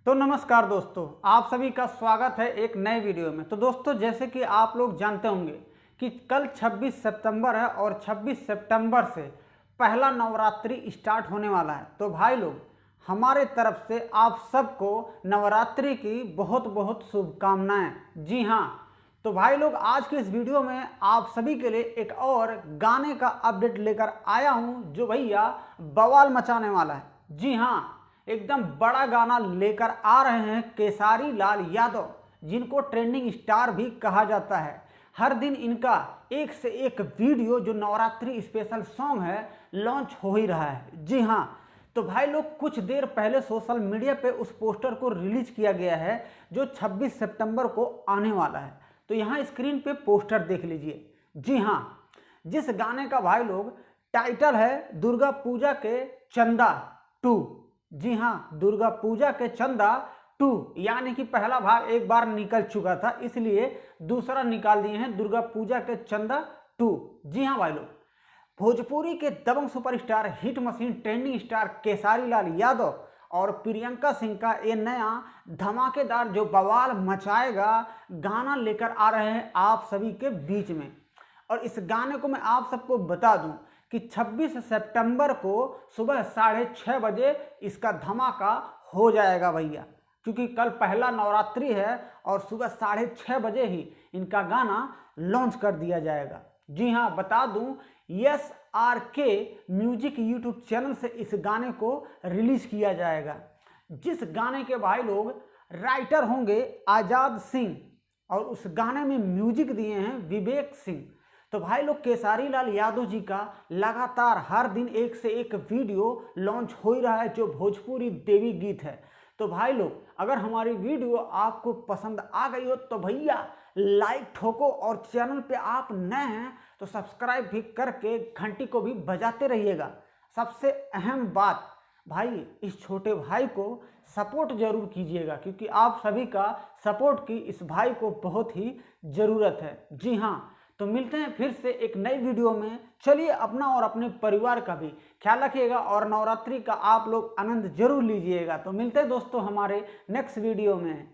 तो नमस्कार दोस्तों, आप सभी का स्वागत है एक नए वीडियो में। तो दोस्तों, जैसे कि आप लोग जानते होंगे कि कल 26 सितंबर है और 26 सितंबर से पहला नवरात्रि स्टार्ट होने वाला है। तो भाई लोग, हमारे तरफ से आप सबको नवरात्रि की बहुत बहुत शुभकामनाएं। जी हाँ, तो भाई लोग, आज के इस वीडियो में आप सभी के लिए एक और गाने का अपडेट लेकर आया हूं जो भैया बवाल मचाने वाला है। जी हाँ, एकदम बड़ा गाना लेकर आ रहे हैं केसारी लाल यादव, जिनको ट्रेंडिंग स्टार भी कहा जाता है। हर दिन इनका एक से एक वीडियो जो नवरात्रि स्पेशल सॉन्ग है लॉन्च हो ही रहा है। जी हाँ, तो भाई लोग, कुछ देर पहले सोशल मीडिया पे उस पोस्टर को रिलीज किया गया है जो 26 सितंबर को आने वाला है। तो यहाँ स्क्रीन पे पोस्टर देख लीजिए। जी हाँ, जिस गाने का भाई लोग टाइटल है दुर्गा पूजा के चंदा 2। जी हाँ, दुर्गा पूजा के चंदा 2, यानी कि पहला भाग एक बार निकल चुका था, इसलिए दूसरा निकाल दिए हैं दुर्गा पूजा के चंदा 2। जी हाँ भाई लोग, भोजपुरी के दबंग superstar, hit machine, trending star Kesari Lal Yadav और प्रियंका सिंह का ये नया धमाकेदार जो बवाल मचाएगा गाना लेकर आ रहे हैं आप सभी के बीच में। और इस गाने को मैं आप सबको बता दूं कि 26 सितंबर को सुबह 6:30 बजे इसका धमाका हो जाएगा भैया, क्योंकि कल पहला नवरात्रि है और सुबह 6:30 बजे ही इनका गाना लॉन्च कर दिया जाएगा। जी हाँ, बता दूं, SRK म्यूजिक यूट्यूब चैनल से इस गाने को रिलीज किया जाएगा, जिस गाने के भाई लोग राइटर होंगे आजाद सिंह और उस गाने में म्यूजिक दिए हैं विवेक सिंह। तो भाई लोग, केसारी लाल यादव जी का लगातार हर दिन एक से एक वीडियो लॉन्च हो ही रहा है जो भोजपुरी देवी गीत है। तो भाई लोग, अगर हमारी वीडियो आपको पसंद आ गई हो तो भैया लाइक ठोको, और चैनल पे आप नए हैं तो सब्सक्राइब भी करके घंटी को भी बजाते रहिएगा। सबसे अहम बात भाई, इस छोटे भाई को सपोर्ट जरूर कीजिएगा, क्योंकि आप सभी का सपोर्ट की इस भाई को बहुत ही ज़रूरत है। जी हाँ, तो मिलते हैं फिर से एक नई वीडियो में। चलिए, अपना और अपने परिवार का भी ख्याल रखिएगा और नवरात्रि का आप लोग आनंद जरूर लीजिएगा। तो मिलते हैं दोस्तों हमारे नेक्स्ट वीडियो में।